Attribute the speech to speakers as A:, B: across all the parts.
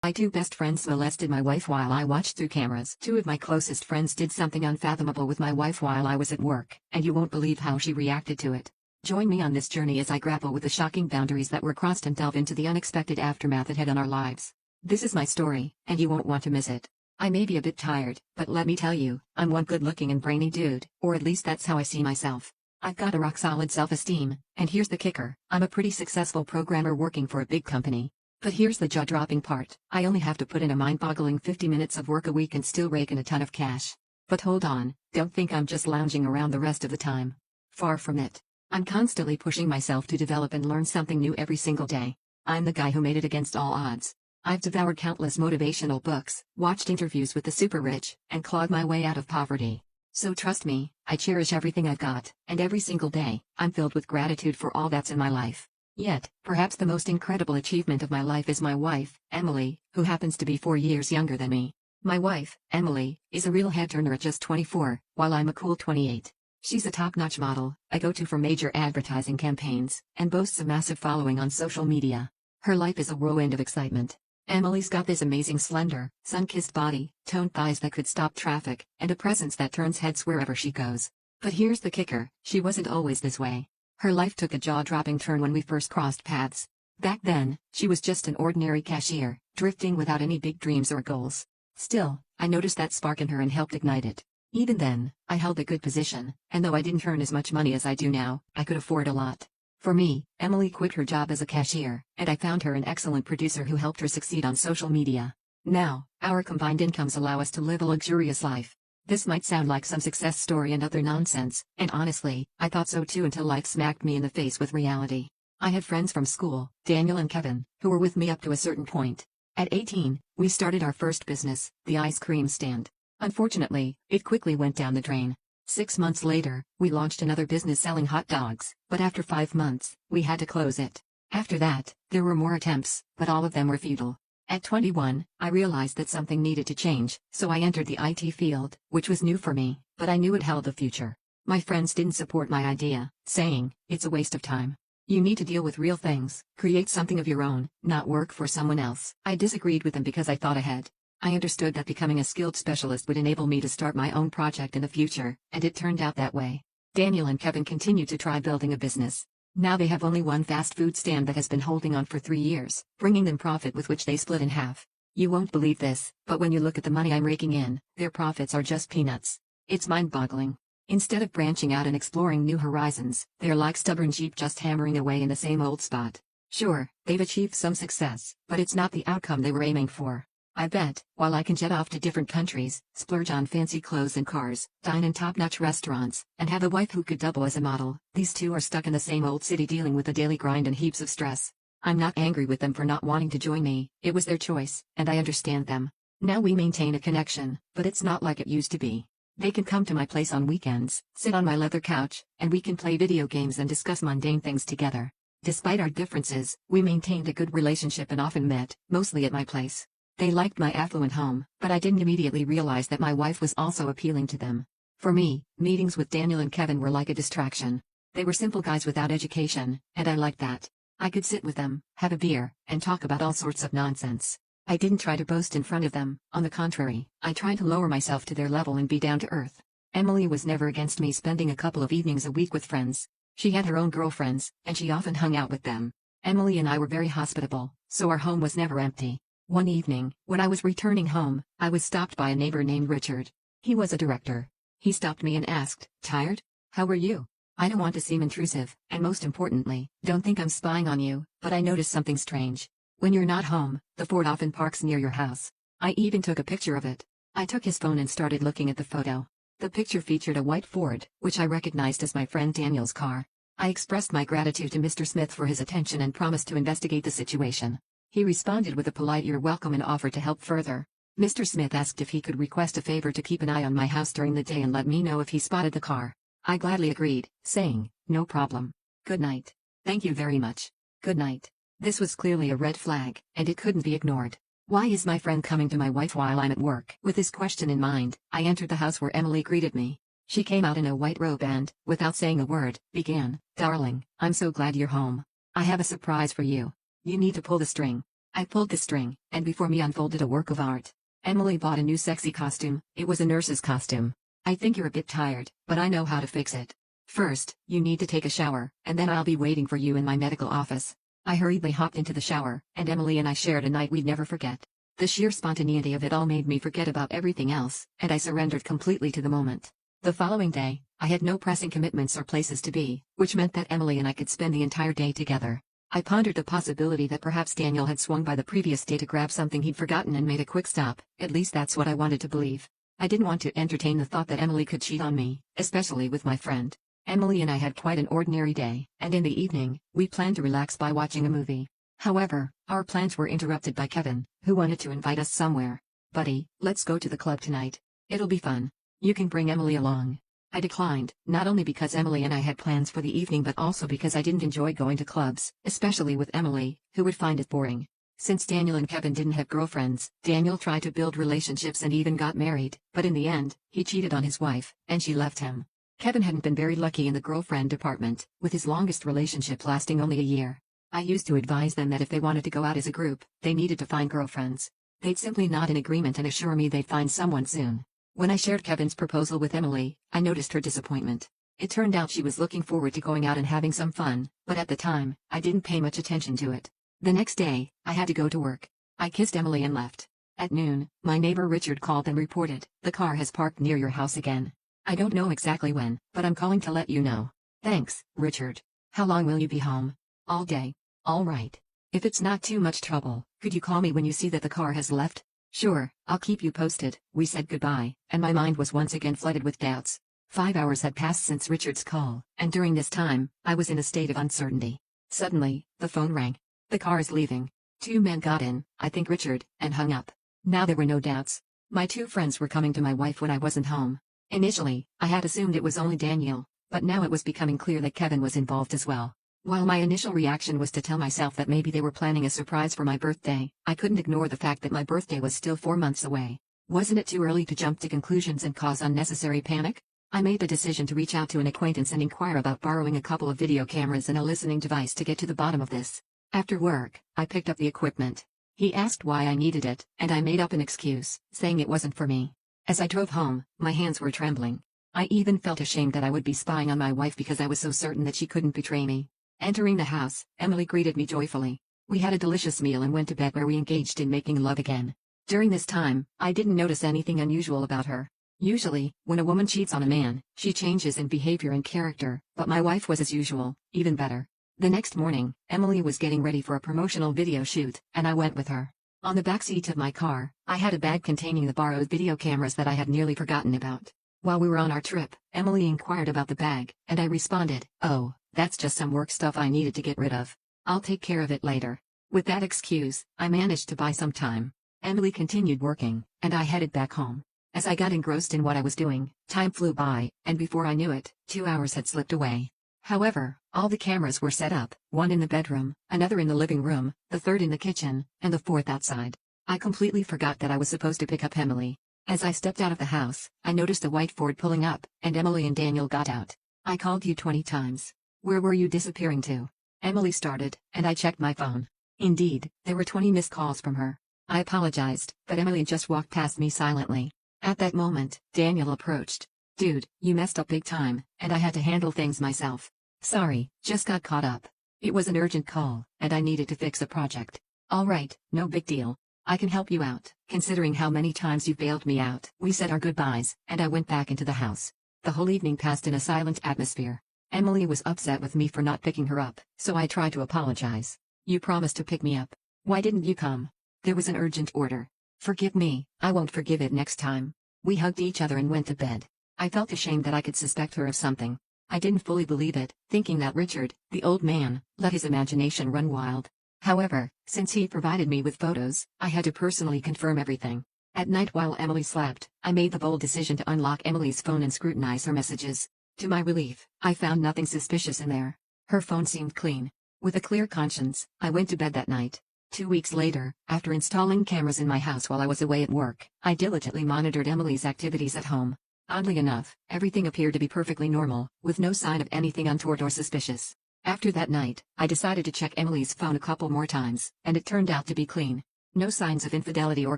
A: My two best friends molested my wife while I watched through cameras. Two of my closest friends did something unfathomable with my wife while I was at work, and you won't believe how she reacted to it. Join me on this journey as I grapple with the shocking boundaries that were crossed and delve into the unexpected aftermath it had on our lives. This is my story, and you won't want to miss it. I may be a bit tired, but let me tell you, I'm one good-looking and brainy dude, or at least that's how I see myself. I've got a rock-solid self-esteem, and here's the kicker, I'm a pretty successful programmer working for a big company. But here's the jaw-dropping part, I only have to put in a mind-boggling 50 minutes of work a week and still rake in a ton of cash. But hold on, don't think I'm just lounging around the rest of the time. Far from it. I'm constantly pushing myself to develop and learn something new every single day. I'm the guy who made it against all odds. I've devoured countless motivational books, watched interviews with the super rich, and clawed my way out of poverty. So trust me, I cherish everything I've got, and every single day, I'm filled with gratitude for all that's in my life. Yet, perhaps the most incredible achievement of my life is my wife, Emily, who happens to be 4 years younger than me. My wife, Emily, is a real head-turner at just 24, while I'm a cool 28. She's a top-notch model, a go-to for major advertising campaigns, and boasts a massive following on social media. Her life is a whirlwind of excitement. Emily's got this amazing slender, sun-kissed body, toned thighs that could stop traffic, and a presence that turns heads wherever she goes. But here's the kicker, she wasn't always this way. Her life took a jaw-dropping turn when we first crossed paths. Back then, she was just an ordinary cashier, drifting without any big dreams or goals. Still, I noticed that spark in her and helped ignite it. Even then, I held a good position, and though I didn't earn as much money as I do now, I could afford a lot. For me, Emily quit her job as a cashier, and I found her an excellent producer who helped her succeed on social media. Now, our combined incomes allow us to live a luxurious life. This might sound like some success story and other nonsense, and honestly, I thought so too until life smacked me in the face with reality. I had friends from school, Daniel and Kevin, who were with me up to a certain point. At 18, we started our first business, the ice cream stand. Unfortunately, it quickly went down the drain. 6 months later, we launched another business selling hot dogs, but after 5 months, we had to close it. After that, there were more attempts, but all of them were futile. At 21, I realized that something needed to change, so I entered the IT field, which was new for me, but I knew it held a future. My friends didn't support my idea, saying, it's a waste of time. You need to deal with real things, create something of your own, not work for someone else. I disagreed with them because I thought ahead. I understood that becoming a skilled specialist would enable me to start my own project in the future, and it turned out that way. Daniel and Kevin continued to try building a business. Now they have only one fast food stand that has been holding on for 3 years, bringing them profit with which they split in half. You won't believe this, but when you look at the money I'm raking in, their profits are just peanuts. It's mind-boggling. Instead of branching out and exploring new horizons, they're like stubborn sheep just hammering away in the same old spot. Sure, they've achieved some success, but it's not the outcome they were aiming for. I bet, while I can jet off to different countries, splurge on fancy clothes and cars, dine in top-notch restaurants, and have a wife who could double as a model, these two are stuck in the same old city dealing with the daily grind and heaps of stress. I'm not angry with them for not wanting to join me, it was their choice, and I understand them. Now we maintain a connection, but it's not like it used to be. They can come to my place on weekends, sit on my leather couch, and we can play video games and discuss mundane things together. Despite our differences, we maintained a good relationship and often met, mostly at my place. They liked my affluent home, but I didn't immediately realize that my wife was also appealing to them. For me, meetings with Daniel and Kevin were like a distraction. They were simple guys without education, and I liked that. I could sit with them, have a beer, and talk about all sorts of nonsense. I didn't try to boast in front of them, on the contrary, I tried to lower myself to their level and be down to earth. Emily was never against me spending a couple of evenings a week with friends. She had her own girlfriends, and she often hung out with them. Emily and I were very hospitable, so our home was never empty. One evening, when I was returning home, I was stopped by a neighbor named Richard. He was a director. He stopped me and asked, "Tired? How are you?" I don't want to seem intrusive, and most importantly, don't think I'm spying on you, but I noticed something strange. When you're not home, the Ford often parks near your house. I even took a picture of it. I took his phone and started looking at the photo. The picture featured a white Ford, which I recognized as my friend Daniel's car. I expressed my gratitude to Mr. Smith for his attention and promised to investigate the situation. He responded with a polite "you're welcome" and offered to help further. Mr. Smith asked if he could request a favor to keep an eye on my house during the day and let me know if he spotted the car. I gladly agreed, saying, "No problem. Good night." "Thank you very much. Good night." This was clearly a red flag, and it couldn't be ignored. Why is my friend coming to my wife while I'm at work? With this question in mind, I entered the house where Emily greeted me. She came out in a white robe and, without saying a word, began, "Darling, I'm so glad you're home. I have a surprise for you. You need to pull the string." I pulled the string, and before me unfolded a work of art. Emily bought a new sexy costume. It was a nurse's costume. I think you're a bit tired, but I know how to fix it. First, you need to take a shower, and then I'll be waiting for you in my medical office. I hurriedly hopped into the shower, and Emily and I shared a night we'd never forget. The sheer spontaneity of it all made me forget about everything else, and I surrendered completely to the moment. The following day, I had no pressing commitments or places to be, which meant that Emily and I could spend the entire day together. I pondered the possibility that perhaps Daniel had swung by the previous day to grab something he'd forgotten and made a quick stop. At least that's what I wanted to believe. I didn't want to entertain the thought that Emily could cheat on me, especially with my friend. Emily and I had quite an ordinary day, and in the evening, we planned to relax by watching a movie. However, our plans were interrupted by Kevin, who wanted to invite us somewhere. "Buddy, let's go to the club tonight. It'll be fun. You can bring Emily along." I declined, not only because Emily and I had plans for the evening but also because I didn't enjoy going to clubs, especially with Emily, who would find it boring. Since Daniel and Kevin didn't have girlfriends, Daniel tried to build relationships and even got married, but in the end, he cheated on his wife, and she left him. Kevin hadn't been very lucky in the girlfriend department, with his longest relationship lasting only a year. I used to advise them that if they wanted to go out as a group, they needed to find girlfriends. They'd simply nod in agreement and assure me they'd find someone soon. When I shared Kevin's proposal with Emily, I noticed her disappointment. It turned out she was looking forward to going out and having some fun, but at the time, I didn't pay much attention to it. The next day, I had to go to work. I kissed Emily and left. At noon, my neighbor Richard called and reported, "The car has parked near your house again. I don't know exactly when, but I'm calling to let you know." "Thanks, Richard. How long will you be home?" "All day." "All right. If it's not too much trouble, could you call me when you see that the car has left?" "Sure, I'll keep you posted." We said goodbye, and my mind was once again flooded with doubts. 5 hours had passed since Richard's call, and during this time, I was in a state of uncertainty. Suddenly, the phone rang. "The car is leaving." Two men got in, I think Richard, and hung up. Now there were no doubts. My two friends were coming to my wife when I wasn't home. Initially, I had assumed it was only Daniel, but now it was becoming clear that Kevin was involved as well. While my initial reaction was to tell myself that maybe they were planning a surprise for my birthday, I couldn't ignore the fact that my birthday was still 4 months away. Wasn't it too early to jump to conclusions and cause unnecessary panic? I made the decision to reach out to an acquaintance and inquire about borrowing a couple of video cameras and a listening device to get to the bottom of this. After work, I picked up the equipment. He asked why I needed it, and I made up an excuse, saying it wasn't for me. As I drove home, my hands were trembling. I even felt ashamed that I would be spying on my wife because I was so certain that she couldn't betray me. Entering the house, Emily greeted me joyfully. We had a delicious meal and went to bed where we engaged in making love again. During this time, I didn't notice anything unusual about her. Usually, when a woman cheats on a man, she changes in behavior and character, but my wife was as usual, even better. The next morning, Emily was getting ready for a promotional video shoot, and I went with her. On the back seat of my car, I had a bag containing the borrowed video cameras that I had nearly forgotten about. While we were on our trip, Emily inquired about the bag, and I responded, "Oh, that's just some work stuff I needed to get rid of. I'll take care of it later." With that excuse, I managed to buy some time. Emily continued working, and I headed back home. As I got engrossed in what I was doing, time flew by, and before I knew it, 2 hours had slipped away. However, all the cameras were set up, one in the bedroom, another in the living room, the third in the kitchen, and the fourth outside. I completely forgot that I was supposed to pick up Emily. As I stepped out of the house, I noticed a white Ford pulling up, and Emily and Daniel got out. "I called you 20 times. Where were you disappearing to?" Emily started, and I checked my phone. Indeed, there were 20 missed calls from her. I apologized, but Emily just walked past me silently. At that moment, Daniel approached. "Dude, you messed up big time, and I had to handle things myself." "Sorry, just got caught up. It was an urgent call, and I needed to fix a project." "All right, no big deal. I can help you out, considering how many times you bailed me out." We said our goodbyes, and I went back into the house. The whole evening passed in a silent atmosphere. Emily was upset with me for not picking her up, so I tried to apologize. "You promised to pick me up. Why didn't you come?" "There was an urgent order." "Forgive me, I won't forgive it next time." We hugged each other and went to bed. I felt ashamed that I could suspect her of something. I didn't fully believe it, thinking that Richard, the old man, let his imagination run wild. However, since he provided me with photos, I had to personally confirm everything. At night while Emily slept, I made the bold decision to unlock Emily's phone and scrutinize her messages. To my relief, I found nothing suspicious in there. Her phone seemed clean. With a clear conscience, I went to bed that night. 2 weeks later, after installing cameras in my house while I was away at work, I diligently monitored Emily's activities at home. Oddly enough, everything appeared to be perfectly normal, with no sign of anything untoward or suspicious. After that night, I decided to check Emily's phone a couple more times, and it turned out to be clean. No signs of infidelity or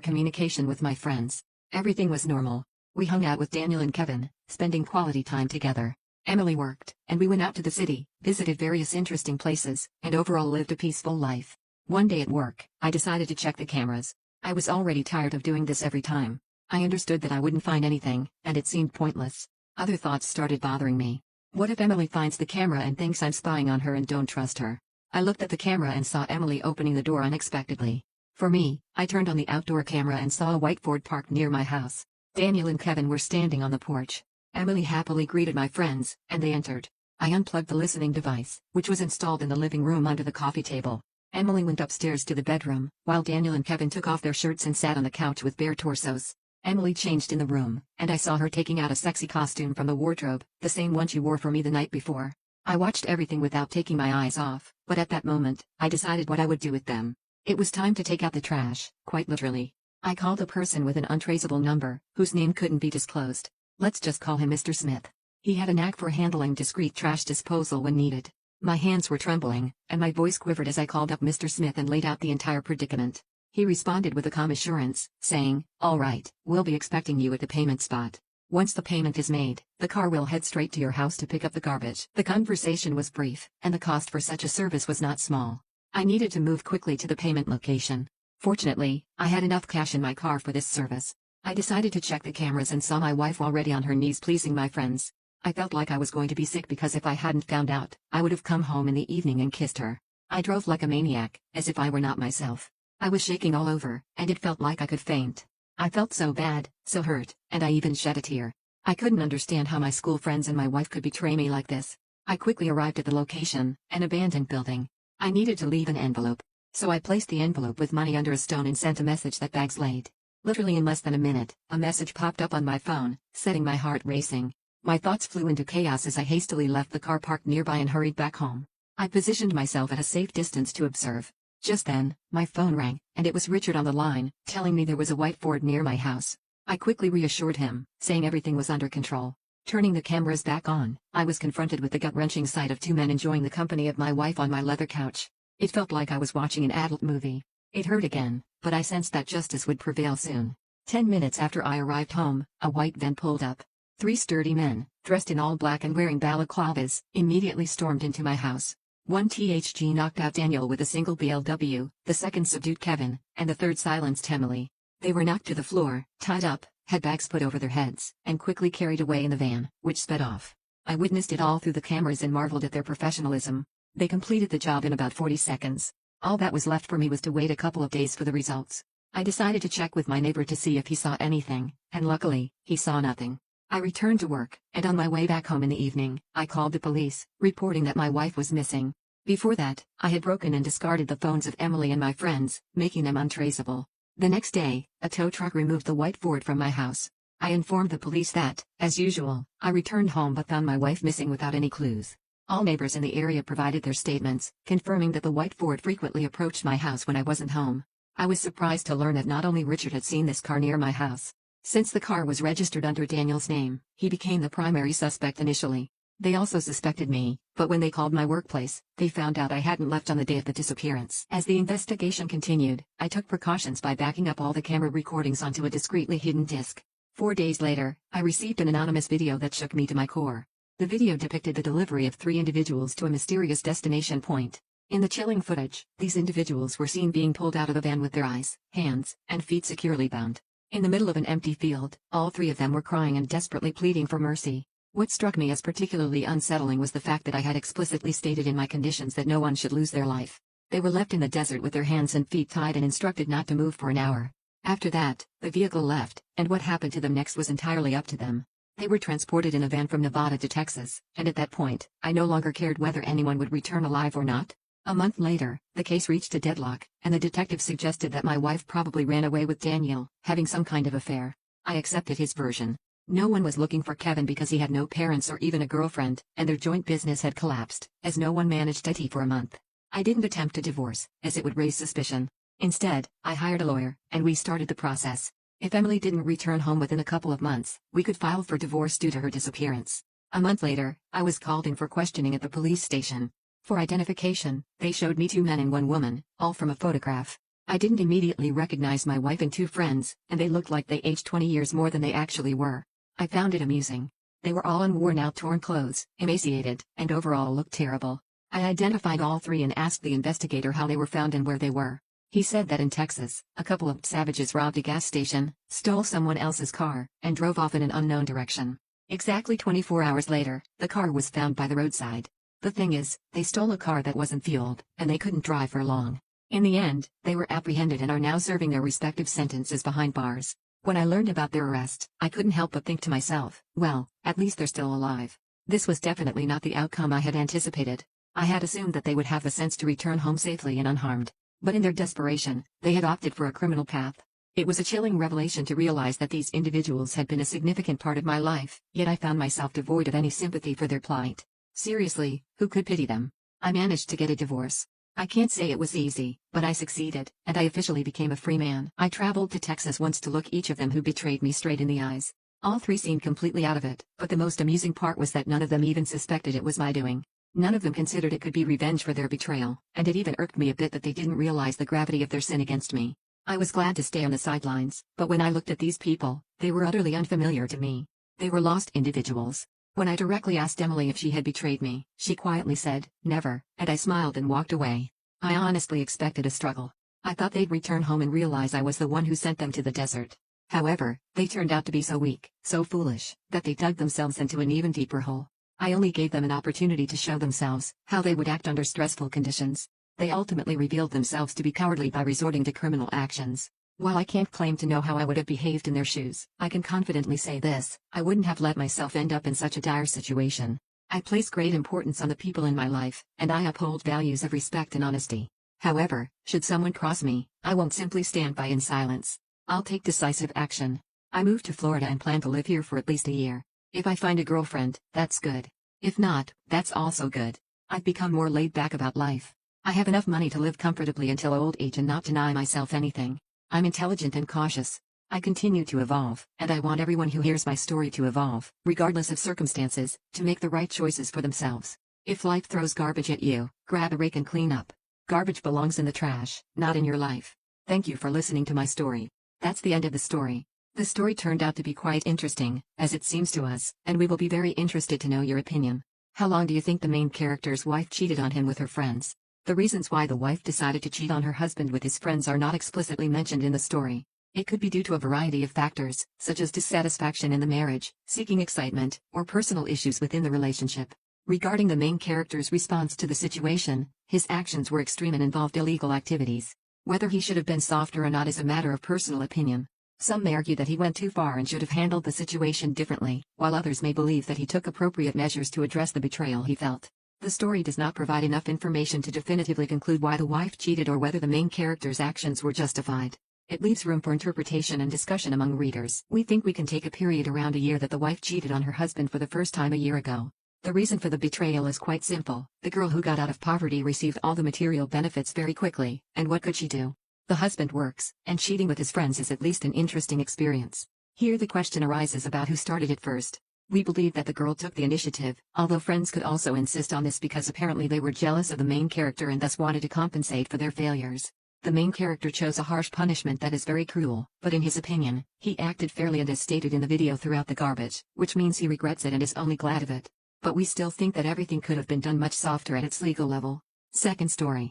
A: communication with my friends. Everything was normal. We hung out with Daniel and Kevin, spending quality time together. Emily worked, and we went out to the city, visited various interesting places, and overall lived a peaceful life. One day at work, I decided to check the cameras. I was already tired of doing this every time. I understood that I wouldn't find anything, and it seemed pointless. Other thoughts started bothering me. What if Emily finds the camera and thinks I'm spying on her and don't trust her? I looked at the camera and saw Emily opening the door unexpectedly. For me, I turned on the outdoor camera and saw a white Ford parked near my house. Daniel and Kevin were standing on the porch. Emily happily greeted my friends, and they entered. I unplugged the listening device, which was installed in the living room under the coffee table. Emily went upstairs to the bedroom, while Daniel and Kevin took off their shirts and sat on the couch with bare torsos. Emily changed in the room, and I saw her taking out a sexy costume from the wardrobe, the same one she wore for me the night before. I watched everything without taking my eyes off, but at that moment, I decided what I would do with them. It was time to take out the trash, quite literally. I called a person with an untraceable number, whose name couldn't be disclosed. Let's just call him Mr. Smith. He had a knack for handling discreet trash disposal when needed. My hands were trembling, and my voice quivered as I called up Mr. Smith and laid out the entire predicament. He responded with a calm assurance, saying, "All right, we'll be expecting you at the payment spot. Once the payment is made, the car will head straight to your house to pick up the garbage." The conversation was brief, and the cost for such a service was not small. I needed to move quickly to the payment location. Fortunately, I had enough cash in my car for this service. I decided to check the cameras and saw my wife already on her knees pleasing my friends. I felt like I was going to be sick because if I hadn't found out, I would have come home in the evening and kissed her. I drove like a maniac, as if I were not myself. I was shaking all over, and it felt like I could faint. I felt so bad, so hurt, and I even shed a tear. I couldn't understand how my school friends and my wife could betray me like this. I quickly arrived at the location, an abandoned building. I needed to leave an envelope. So I placed the envelope with money under a stone and sent a message that bags laid. Literally in less than a minute, a message popped up on my phone, setting my heart racing. My thoughts flew into chaos as I hastily left the car parked nearby and hurried back home. I positioned myself at a safe distance to observe. Just then, my phone rang, and it was Richard on the line, telling me there was a white Ford near my house. I quickly reassured him, saying everything was under control. Turning the cameras back on, I was confronted with the gut-wrenching sight of two men enjoying the company of my wife on my leather couch. It felt like I was watching an adult movie. It hurt again, but I sensed that justice would prevail soon. 10 minutes after I arrived home, a white van pulled up. 3 sturdy men, dressed in all black and wearing balaclavas, immediately stormed into my house. One THG knocked out Daniel with a single BLW, the second subdued Kevin, and the third silenced Emily. They were knocked to the floor, tied up, had bags put over their heads, and quickly carried away in the van, which sped off. I witnessed it all through the cameras and marveled at their professionalism. They completed the job in about 40 seconds. All that was left for me was to wait a couple of days for the results. I decided to check with my neighbor to see if he saw anything, and luckily, he saw nothing. I returned to work, and on my way back home in the evening, I called the police, reporting that my wife was missing. Before that, I had broken and discarded the phones of Emily and my friends, making them untraceable. The next day, a tow truck removed the white Ford from my house. I informed the police that, as usual, I returned home but found my wife missing without any clues. All neighbors in the area provided their statements, confirming that the white Ford frequently approached my house when I wasn't home. I was surprised to learn that not only Richard had seen this car near my house. Since the car was registered under Daniel's name, he became the primary suspect initially. They also suspected me, but when they called my workplace, they found out I hadn't left on the day of the disappearance. As the investigation continued, I took precautions by backing up all the camera recordings onto a discreetly hidden disk. 4 days later, I received an anonymous video that shook me to my core. The video depicted the delivery of 3 individuals to a mysterious destination point. In the chilling footage, these individuals were seen being pulled out of a van with their eyes, hands, and feet securely bound. In the middle of an empty field, all 3 of them were crying and desperately pleading for mercy. What struck me as particularly unsettling was the fact that I had explicitly stated in my conditions that no one should lose their life. They were left in the desert with their hands and feet tied and instructed not to move for an hour. After that, the vehicle left, and what happened to them next was entirely up to them. They were transported in a van from Nevada to Texas, and at that point, I no longer cared whether anyone would return alive or not. A month later, the case reached a deadlock, and the detective suggested that my wife probably ran away with Daniel, having some kind of affair. I accepted his version. No one was looking for Kevin because he had no parents or even a girlfriend, and their joint business had collapsed, as no one managed IT for a month. I didn't attempt a divorce, as it would raise suspicion. Instead, I hired a lawyer, and we started the process. If Emily didn't return home within a couple of months, we could file for divorce due to her disappearance. A month later, I was called in for questioning at the police station. For identification, they showed me 2 men and 1 woman, all from a photograph. I didn't immediately recognize my wife and 2 friends, and they looked like they aged 20 years more than they actually were. I found it amusing. They were all in worn-out torn clothes, emaciated, and overall looked terrible. I identified all 3 and asked the investigator how they were found and where they were. He said that in Texas, a couple of savages robbed a gas station, stole someone else's car, and drove off in an unknown direction. Exactly 24 hours later, the car was found by the roadside. The thing is, they stole a car that wasn't fueled, and they couldn't drive for long. In the end, they were apprehended and are now serving their respective sentences behind bars. When I learned about their arrest, I couldn't help but think to myself, well, at least they're still alive. This was definitely not the outcome I had anticipated. I had assumed that they would have the sense to return home safely and unharmed. But in their desperation, they had opted for a criminal path. It was a chilling revelation to realize that these individuals had been a significant part of my life, yet I found myself devoid of any sympathy for their plight. Seriously, who could pity them? I managed to get a divorce. I can't say it was easy, but I succeeded, and I officially became a free man. I traveled to Texas once to look each of them who betrayed me straight in the eyes. All 3 seemed completely out of it, but the most amusing part was that none of them even suspected it was my doing. None of them considered it could be revenge for their betrayal, and it even irked me a bit that they didn't realize the gravity of their sin against me. I was glad to stay on the sidelines, but when I looked at these people, they were utterly unfamiliar to me. They were lost individuals. When I directly asked Emily if she had betrayed me, she quietly said, "Never," and I smiled and walked away. I honestly expected a struggle. I thought they'd return home and realize I was the one who sent them to the desert. However, they turned out to be so weak, so foolish, that they dug themselves into an even deeper hole. I only gave them an opportunity to show themselves how they would act under stressful conditions. They ultimately revealed themselves to be cowardly by resorting to criminal actions. While I can't claim to know how I would have behaved in their shoes, I can confidently say this: I wouldn't have let myself end up in such a dire situation. I place great importance on the people in my life, and I uphold values of respect and honesty. However, should someone cross me, I won't simply stand by in silence. I'll take decisive action. I moved to Florida and plan to live here for at least a year. If I find a girlfriend, that's good. If not, that's also good. I've become more laid back about life. I have enough money to live comfortably until old age and not deny myself anything. I'm intelligent and cautious. I continue to evolve, and I want everyone who hears my story to evolve, regardless of circumstances, to make the right choices for themselves. If life throws garbage at you, grab a rake and clean up. Garbage belongs in the trash, not in your life. Thank you for listening to my story. That's the end of the story. The story turned out to be quite interesting, as it seems to us, and we will be very interested to know your opinion. How long do you think the main character's wife cheated on him with her friends? The reasons why the wife decided to cheat on her husband with his friends are not explicitly mentioned in the story. It could be due to a variety of factors, such as dissatisfaction in the marriage, seeking excitement, or personal issues within the relationship. Regarding the main character's response to the situation, his actions were extreme and involved illegal activities. Whether he should have been softer or not is a matter of personal opinion. Some may argue that he went too far and should have handled the situation differently, while others may believe that he took appropriate measures to address the betrayal he felt. The story does not provide enough information to definitively conclude why the wife cheated or whether the main character's actions were justified. It leaves room for interpretation and discussion among readers. We think we can take a period around a year that the wife cheated on her husband for the first time a year ago. The reason for the betrayal is quite simple. The girl who got out of poverty received all the material benefits very quickly, and what could she do? The husband works, and cheating with his friends is at least an interesting experience. Here the question arises about who started it first. We believe that the girl took the initiative, although friends could also insist on this because apparently they were jealous of the main character and thus wanted to compensate for their failures. The main character chose a harsh punishment that is very cruel, but in his opinion, he acted fairly and as stated in the video throughout the garbage, which means he regrets it and is only glad of it. But we still think that everything could have been done much softer at its legal level. Second story.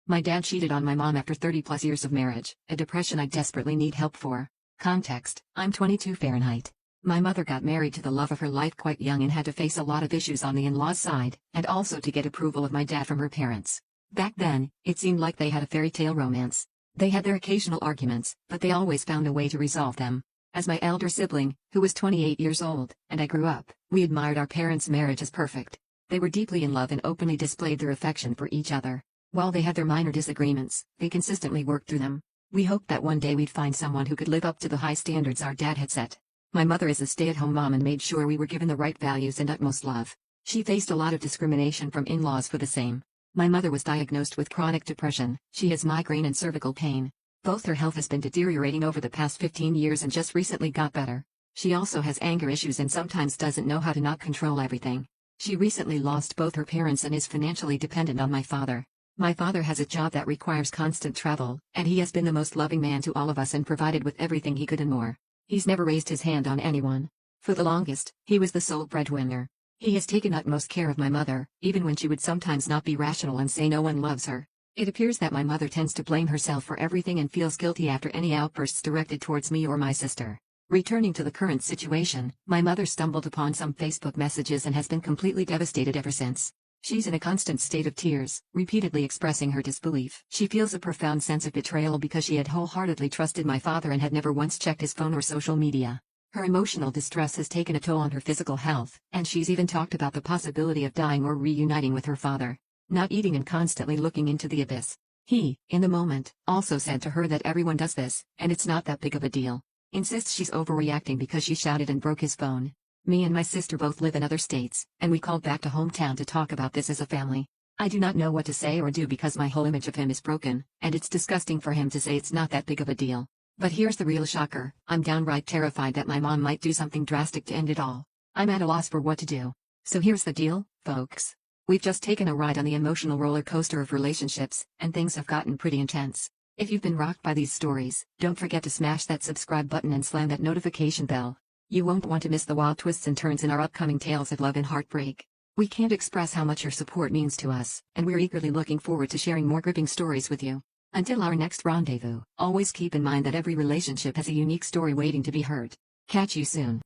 A: My dad cheated on my mom after 30+ years of marriage, a depression I desperately need help for. Context: I'm 22 Fahrenheit. My mother got married to the love of her life quite young and had to face a lot of issues on the in-laws side, and also to get approval of my dad from her parents. Back then, it seemed like they had a fairy tale romance. They had their occasional arguments, but they always found a way to resolve them. As my elder sibling, who was 28 years old, and I grew up, we admired our parents' marriage as perfect. They were deeply in love and openly displayed their affection for each other. While they had their minor disagreements, they consistently worked through them. We hoped that one day we'd find someone who could live up to the high standards our dad had set. My mother is a stay-at-home mom and made sure we were given the right values and utmost love. She faced a lot of discrimination from in-laws for the same. My mother was diagnosed with chronic depression. She has migraine and cervical pain. Both her health has been deteriorating over the past 15 years and just recently got better. She also has anger issues and sometimes doesn't know how to not control everything. She recently lost both her parents and is financially dependent on my father. My father has a job that requires constant travel, and he has been the most loving man to all of us and provided with everything he could and more. He's never raised his hand on anyone. For the longest, he was the sole breadwinner. He has taken utmost care of my mother, even when she would sometimes not be rational and say no one loves her. It appears that my mother tends to blame herself for everything and feels guilty after any outbursts directed towards me or my sister. Returning to the current situation, my mother stumbled upon some Facebook messages and has been completely devastated ever since. She's in a constant state of tears, repeatedly expressing her disbelief. She feels a profound sense of betrayal because she had wholeheartedly trusted my father and had never once checked his phone or social media. Her emotional distress has taken a toll on her physical health, and she's even talked about the possibility of dying or reuniting with her father. Not eating and constantly looking into the abyss. He, in the moment, also said to her that everyone does this, and it's not that big of a deal. Insists she's overreacting because she shouted and broke his phone. Me and my sister both live in other states, and we called back to hometown to talk about this as a family. I do not know what to say or do because my whole image of him is broken, and it's disgusting for him to say it's not that big of a deal. But here's the real shocker, I'm downright terrified that my mom might do something drastic to end it all. I'm at a loss for what to do. So here's the deal, folks. We've just taken a ride on the emotional roller coaster of relationships, and things have gotten pretty intense. If you've been rocked by these stories, don't forget to smash that subscribe button and slam that notification bell. You won't want to miss the wild twists and turns in our upcoming tales of love and heartbreak. We can't express how much your support means to us, and we're eagerly looking forward to sharing more gripping stories with you. Until our next rendezvous, always keep in mind that every relationship has a unique story waiting to be heard. Catch you soon.